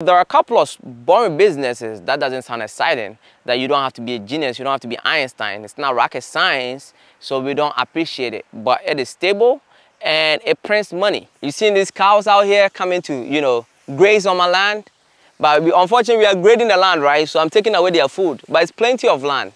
There are a couple of boring businesses that doesn't sound exciting, that you don't have to be a genius, you don't have to be Einstein. It's not rocket science, so we don't appreciate it. But it is stable and it prints money. You see these cows out here coming to, graze on my land. But unfortunately, we are grading the land, right? So I'm taking away their food, but it's plenty of land.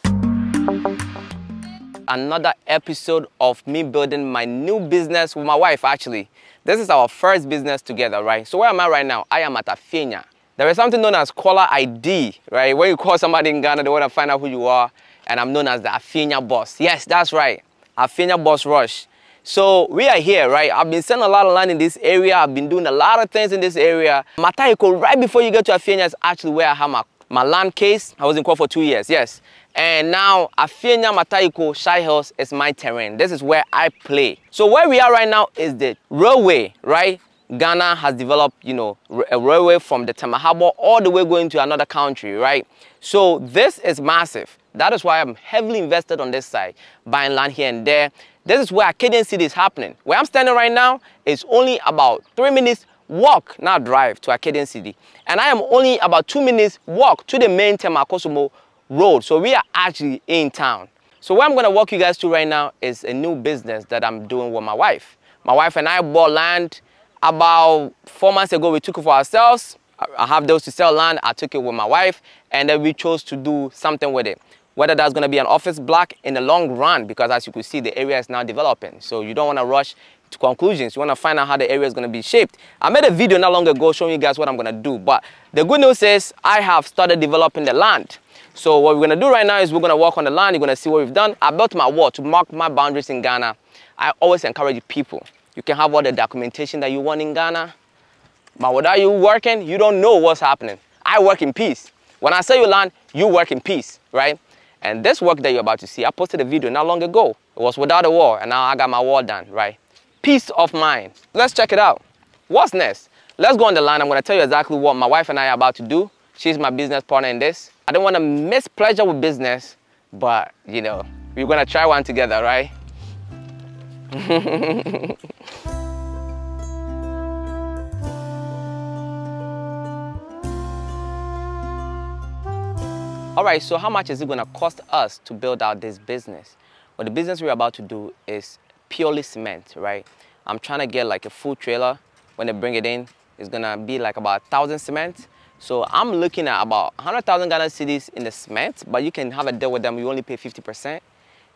Another episode of me building my new business with my wife, actually. This is our first business together, right? So where am I right now? I am at Afenya. There is something known as caller ID, right? When you call somebody in Ghana, they want to find out who you are. And I'm known as the Afenya boss. Yes, that's right. Afenya boss rush. So we are here, right? I've been selling a lot of land in this area. I've been doing a lot of things in this area. Matayiko, right before you get to Afenya, is actually where I have my land case. I was in court for 2 years, yes. And now Afenya Matayiko Shy Hills is my terrain. This is where I play. So where we are right now is the railway, right? Ghana has developed, a railway from the Temahabo all the way going to another country, right? So this is massive. That is why I'm heavily invested on this side, buying land here and there. This is where Akkadian City is happening. Where I'm standing right now is only about 3 minutes walk, not drive, to Akkadian City. And I am only about 2 minutes walk to the main Temakosomo road. So we are actually in town. So what I'm going to walk you guys through right now is a new business that I'm doing with my wife. My wife and I bought land about 4 months ago. We took it for ourselves. I have those to sell land. I took it with my wife, and then we chose to do something with it. Whether that's going to be an office block in the long run, because as you can see, the area is now developing. So you don't want to rush to conclusions. You want to find out how the area is going to be shaped. I made a video not long ago showing you guys what I'm going to do. But the good news is I have started developing the land. So what we're going to do right now is we're going to walk on the land. You're going to see what we've done. I built my wall to mark my boundaries in Ghana. I always encourage people. You can have all the documentation that you want in Ghana, but without you working, you don't know what's happening. I work in peace. When I sell you land, you work in peace, right? And this work that you're about to see, I posted a video not long ago. It was without a wall, and now I got my wall done, right? Peace of mind. Let's check it out. What's next? Let's go on the line. I'm going to tell you exactly what my wife and I are about to do. She's my business partner in this. I don't want to miss pleasure with business, but, we're going to try one together, right? All right, so how much is it going to cost us to build out this business? Well, the business we're about to do is purely cement, right? I'm trying to get like a full trailer. When they bring it in, it's going to be like about 1,000 cement. So I'm looking at about 100,000 Ghana cedis in the cement, but you can have a deal with them. You only pay 50%.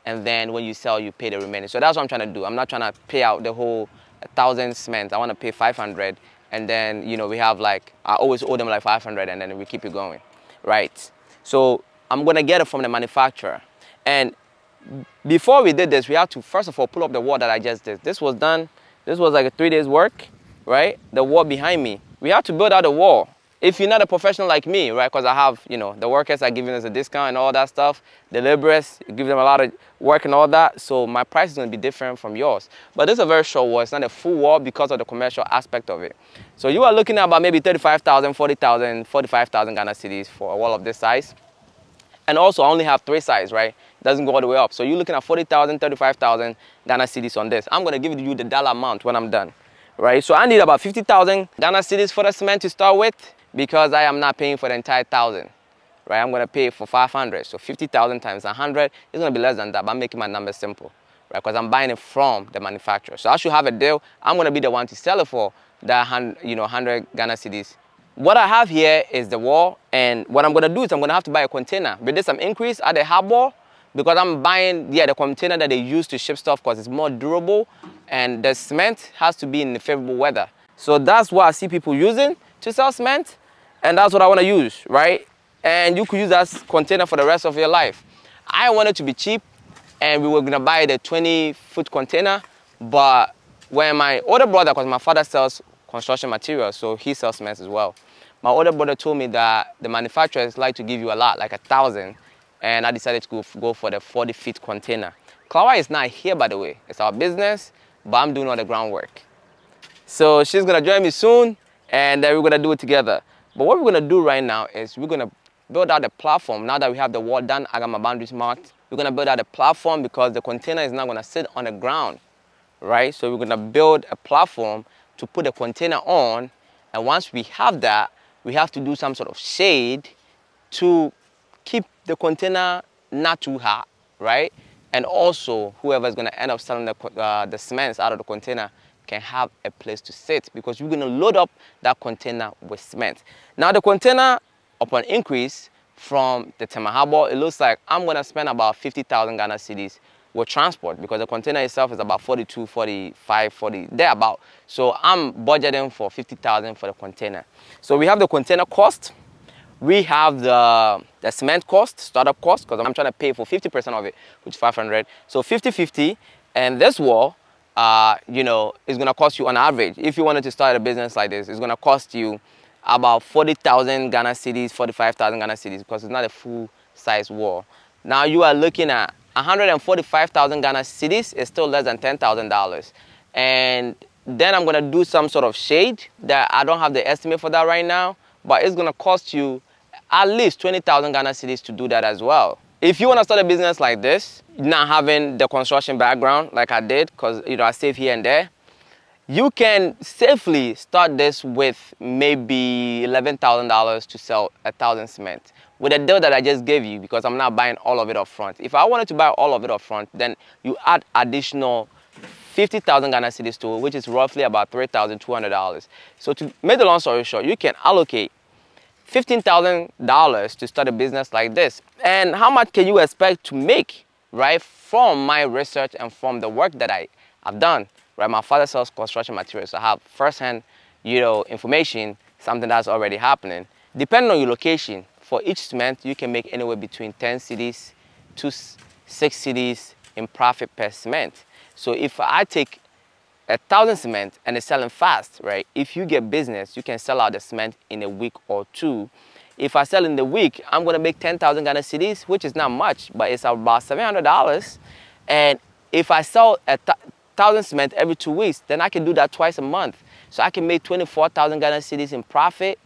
And then when you sell, you pay the remaining. So that's what I'm trying to do. I'm not trying to pay out the whole 1,000 cement. I want to pay 500. And then, we have I always owe them like 500, and then we keep it going, right? So I'm going to get it from the manufacturer. And before we did this, we had to, first of all, pull up the wall that I just did. This was done. This was like a 3 days work, right? The wall behind me. We had to build out the wall. If you're not a professional like me, right? Because I have, the workers are giving us a discount and all that stuff. The laborers, you give them a lot of work and all that. So my price is going to be different from yours. But this is a very short wall. It's not a full wall because of the commercial aspect of it. So you are looking at about maybe 35,000, 40,000, 45,000 Ghana cedis for a wall of this size. And also, I only have 3 sides, right? It doesn't go all the way up. So you're looking at 40,000, 35,000 Ghana cedis on this. I'm going to give you the dollar amount when I'm done, right? So I need about 50,000 Ghana cedis for the cement to start with, because I am not paying for the entire 1,000, right? I'm going to pay for 500. So 50,000 times 100 is going to be less than that, but I'm making my numbers simple, right? Because I'm buying it from the manufacturer. So I should have a deal. I'm going to be the one to sell it for that 100 Ghana cedis. What I have here is the wall, and what I'm going to do is I'm going to have to buy a container. But there's some increase at the harbor because I'm buying the container that they use to ship stuff because it's more durable, and the cement has to be in the favorable weather. So that's what I see people using to sell cement, and that's what I want to use, right? And you could use that container for the rest of your life. I want it to be cheap, and we were going to buy the 20-foot container, but when my older brother, because my father sells construction materials, so he sells cement as well. My older brother told me that the manufacturers like to give you a lot, like 1,000, and I decided to go for the 40-foot container. Klawa is not here, by the way. It's our business, but I'm doing all the groundwork. So she's going to join me soon, and then we're going to do it together. But what we're going to do right now is we're going to build out the platform. Now that we have the wall done, I got my boundaries marked. We're going to build out the platform because the container is not going to sit on the ground, right? So we're going to build a platform to put the container on, and once we have that, we have to do some sort of shade to keep the container not too hot, right? And also, whoever is going to end up selling the cements out of the container can have a place to sit, because we're going to load up that container with cement. Now, the container, upon increase from the Tema Harbor, it looks like I'm going to spend about 50,000 Ghana cedis with transport, because the container itself is about 42, 45, 40, thereabout. So I'm budgeting for 50,000 for the container. So we have the container cost. We have the cement cost, startup cost, because I'm trying to pay for 50% of it, which is 500. So 50-50, and this wall, you know, is going to cost you on average. If you wanted to start a business like this, it's going to cost you about 40,000 Ghana cedis, 45,000 Ghana cedis, because it's not a full-size wall. Now you are looking at 145,000 Ghana cedis. Is still less than $10,000. And then I'm going to do some sort of shade that I don't have the estimate for that right now, but it's going to cost you at least 20,000 Ghana cedis to do that as well. If you want to start a business like this, not having the construction background like I did, because you know I save here and there, you can safely start this with maybe $11,000 to sell 1,000 cement with a deal that I just gave you, because I'm not buying all of it up front. If I wanted to buy all of it up front, then you add additional 50,000 Ghana cedis to it, which is roughly about $3,200. So to make the long story short, you can allocate $15,000 to start a business like this. And how much can you expect to make, right, from my research and from the work that I've done, right? My father sells construction materials, so I have first-hand, you know, information, something that's already happening. Depending on your location, for each cement, you can make anywhere between 10 cedis to 6 cedis in profit per cement. So if I take 1,000 cement and it's selling fast, right? If you get business, you can sell out the cement in a week or two. If I sell in the week, I'm going to make 10,000 Ghana cedis, which is not much, but it's about $700. And if I sell 1,000 cement every 2 weeks, then I can do that twice a month. So I can make 24,000 Ghana cedis in profit.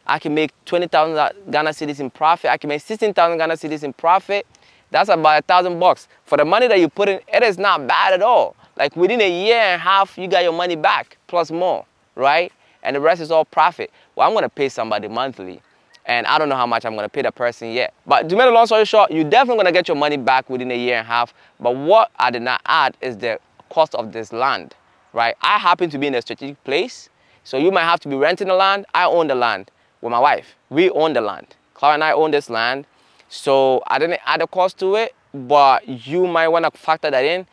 I can make 20,000 Ghana cedis in profit. I can make 16,000 Ghana cedis in profit. That's about $1,000. For the money that you put in, it is not bad at all. Like within a year and a half, you got your money back, plus more, right? And the rest is all profit. Well, I'm going to pay somebody monthly, and I don't know how much I'm going to pay the person yet. But to make a long story short, you're definitely going to get your money back within a year and a half. But what I did not add is the cost of this land, right? I happen to be in a strategic place, so you might have to be renting the land. I own the land with my wife. We own the land. Clara and I own this land, so I didn't add a cost to it, but you might want to factor that in,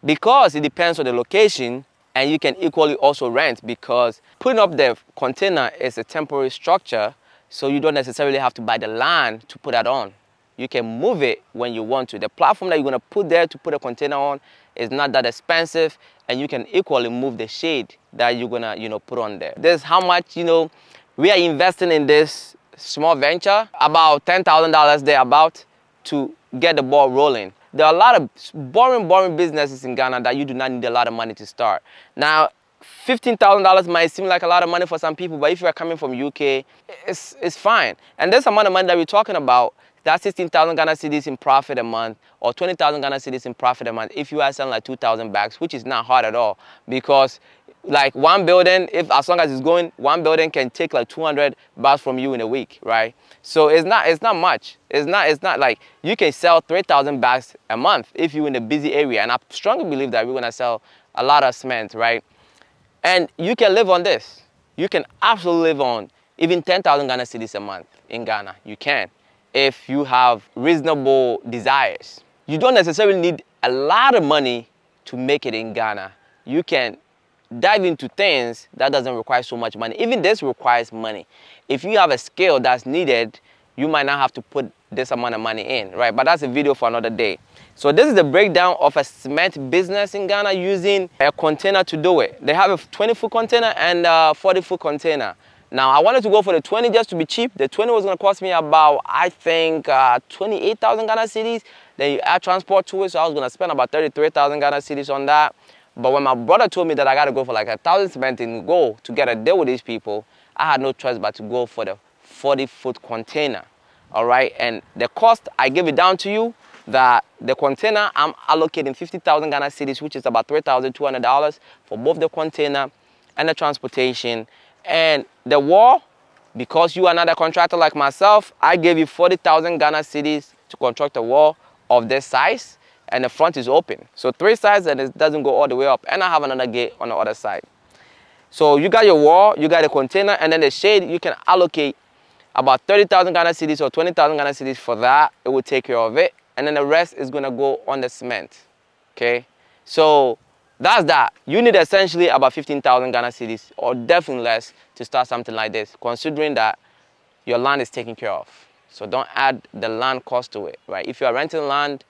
because it depends on the location, and you can equally also rent, because putting up the container is a temporary structure, so you don't necessarily have to buy the land to put that on. You can move it when you want to. The platform that you're going to put there to put a container on is not that expensive, and you can equally move the shade that you're going to, you know, put on there. This is how much, you know, we are investing in this small venture, about $10,000 thereabout, to get the ball rolling. There are a lot of boring businesses in Ghana that you do not need a lot of money to start. Now, $15,000 might seem like a lot of money for some people, but if you are coming from UK, it's fine. And this amount of money that we're talking about, that's 16,000 Ghana cedis in profit a month, or 20,000 Ghana cedis in profit a month, if you are selling like 2,000 bags, which is not hard at all, because like one building, if as long as it's going, one building can take like 200 bags from you in a week, right? So it's not much. It's not like you can sell 3,000 bags a month if you're in a busy area. And I strongly believe that we're gonna sell a lot of cement, right? And you can live on this. You can absolutely live on even 10,000 Ghana cedis a month in Ghana. You can, if you have reasonable desires. You don't necessarily need a lot of money to make it in Ghana. You can dive into things that doesn't require so much money. Even this requires money. If you have a skill that's needed, you might not have to put this amount of money in, right? But that's a video for another day. So this is the breakdown of a cement business in Ghana using a container to do it. They have a 20-foot container and a 40-foot container. Now, I wanted to go for the 20 just to be cheap. The 20 was going to cost me about, I think, 28,000 Ghana cedis. Then you add transport to it, so I was going to spend about 33,000 Ghana cedis on that. But when my brother told me that I got to go for like 1,000 cement in go to get a deal with these people, I had no choice but to go for the 40-foot container. All right, and the cost, I give it down to you, that the container, I'm allocating 50,000 Ghana cedis, which is about $3,200 for both the container and the transportation. And the wall, Because you are not a contractor like myself, I gave you 40,000 Ghana cedis to construct a wall of this size, and the front is open. So 3 sides and it doesn't go all the way up. And I have another gate on the other side. So you got your wall, you got a container, and then the shade, you can allocate about 30,000 Ghana cedis or 20,000 Ghana cedis for that. It will take care of it. And then the rest is gonna go on the cement, okay? So that's that. You need essentially about 15,000 Ghana cedis or definitely less to start something like this, considering that your land is taken care of. So don't add the land cost to it, right? If you are renting land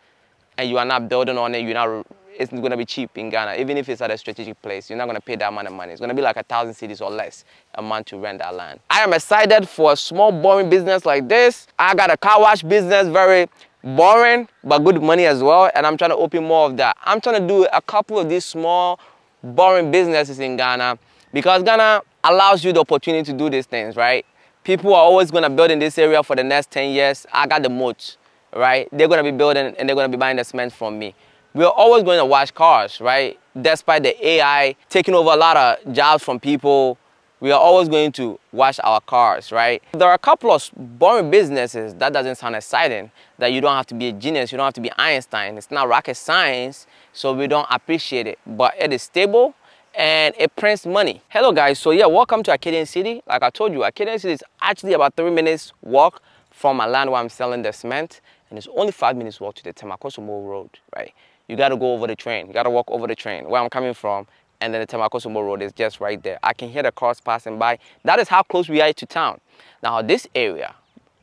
and you are not building on it, it's going to be cheap in Ghana. Even if it's at a strategic place, you're not going to pay that amount of money. It's going to be like 1,000 cedis or less a month to rent that land. I am excited for a small, boring business like this. I got a car wash business, very boring, but good money as well. And I'm trying to open more of that. I'm trying to do a couple of these small, boring businesses in Ghana because Ghana allows you the opportunity to do these things, right? People are always going to build in this area for the next 10 years. I got the moat, right? They're going to be building and they're going to be buying the cement from me. We're always going to wash cars, right? Despite the AI taking over a lot of jobs from people, we are always going to wash our cars, right? There are a couple of boring businesses that doesn't sound exciting, that you don't have to be a genius, you don't have to be Einstein. It's not rocket science, so we don't appreciate it. But it is stable and it prints money. Hello guys, so yeah, welcome to Akkadian City. Like I told you, Akkadian City is actually about 3 minutes walk from my land where I'm selling the cement, and it's only 5 minutes walk to the Temakosomo Road, right? You got to go over the train. You got to walk over the train where I'm coming from, and then the Temakosomo Road is just right there. I can hear the cars passing by. That is how close we are to town. Now, this area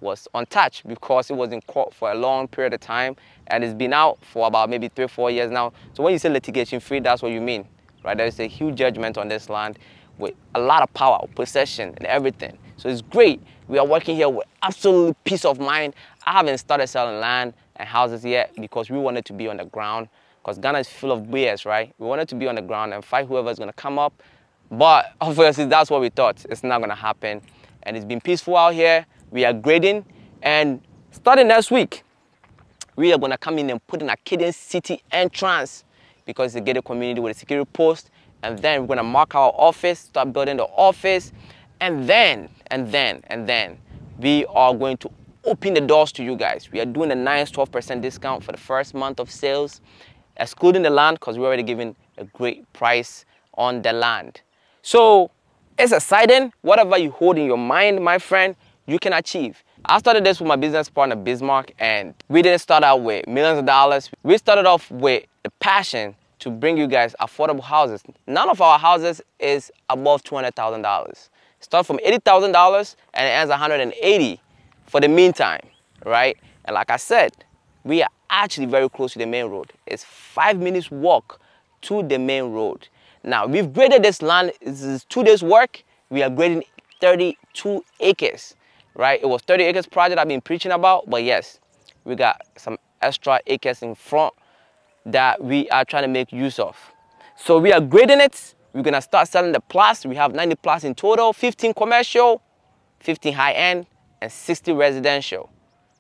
was untouched because it was in court for a long period of time, and it's been out for about maybe 3 or 4 years now. So when you say litigation free, that's what you mean, right? There's a huge judgment on this land with a lot of power, possession, and everything. So it's great. We are working here with absolute peace of mind. I haven't started selling land and houses yet because we wanted to be on the ground, because Ghana is full of BS, right? We wanted to be on the ground and fight whoever's going to come up. But obviously that's what we thought. It's not going to happen. And it's been peaceful out here. We are grading, and starting next week, we are going to come in and put an Akkadian City entrance because it's a gated community with a security post. And then we're going to mark our office, start building the office. And then we are going to open the doors to you guys. We are doing a nice 12% discount for the first month of sales, excluding the land, because we're already giving a great price on the land. So it's exciting. Whatever you hold in your mind, my friend, you can achieve. I started this with my business partner, Bismarck, and we didn't start out with millions of dollars. We started off with the passion to bring you guys affordable houses. None of our houses is above $200,000. Start from $80,000 and it ends $180 for the meantime, right? And like I said, we are actually very close to the main road. It's 5 minutes walk to the main road. Now, we've graded this land. This is 2 days work. We are grading 32 acres, right? It was 30 acres project I've been preaching about, but yes, we got some extra acres in front that we are trying to make use of. So we are grading it. We're gonna start selling the plots. We have 90 plots in total, 15 commercial, 15 high-end, and 60 residential,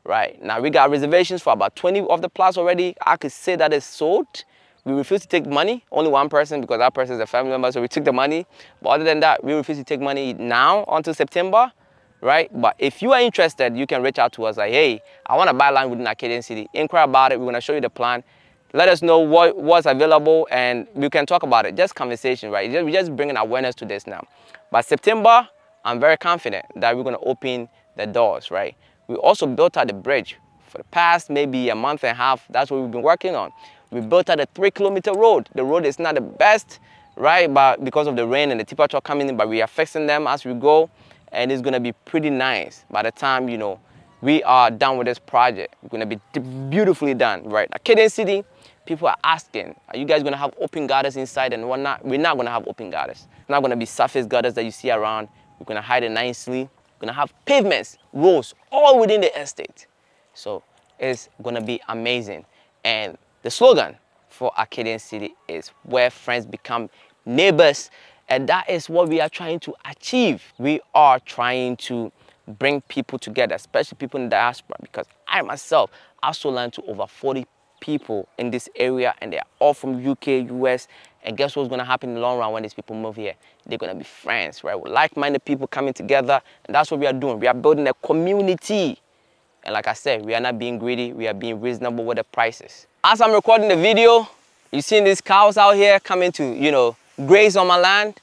right? Now we got reservations for about 20 of the plots already. I could say that it's sold. We refuse to take money, only one person, because that person is a family member, so we took the money. But other than that, we refuse to take money now until September, right? But if you are interested, you can reach out to us like, hey, I want to buy land within Akkadian City. Inquire about it. We're going to show you the plan. Let us know what's available, and we can talk about it. Just conversation, right? We're just bringing awareness to this now. By September, I'm very confident that we're going to open the doors, right? We also built out the bridge for the past maybe a month and a half. That's what we've been working on. We built out a 3-kilometer road. The road is not the best, right? But because of the rain and the tipper truck coming in, but we are fixing them as we go, and it's going to be pretty nice by the time, you know, we are done with this project. It's going to be beautifully done, right? Akkadian City, people are asking, are you guys going to have open gutters inside and whatnot? We're not going to have open gutters. It's not going to be surface gutters that you see around. We're going to hide it nicely. We're going to have pavements, roads, all within the estate. So it's going to be amazing. And the slogan for Akkadian City is where friends become neighbors. And that is what we are trying to achieve. We are trying to bring people together, especially people in the diaspora, because I myself, I sold land to over 40 people in this area, and they're all from UK, US. And guess what's gonna happen in the long run when these people move here? They're gonna be friends, right? With like-minded people coming together, and that's what we are doing. We are building a community. And like I said, we are not being greedy, we are being reasonable with the prices. As I'm recording the video, you seen these cows out here coming to, you know, graze on my land.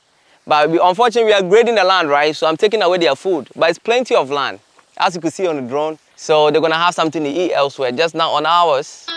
But unfortunately, we are grading the land, right? So I'm taking away their food. But it's plenty of land, as you can see on the drone. So they're gonna have something to eat elsewhere, just not on ours.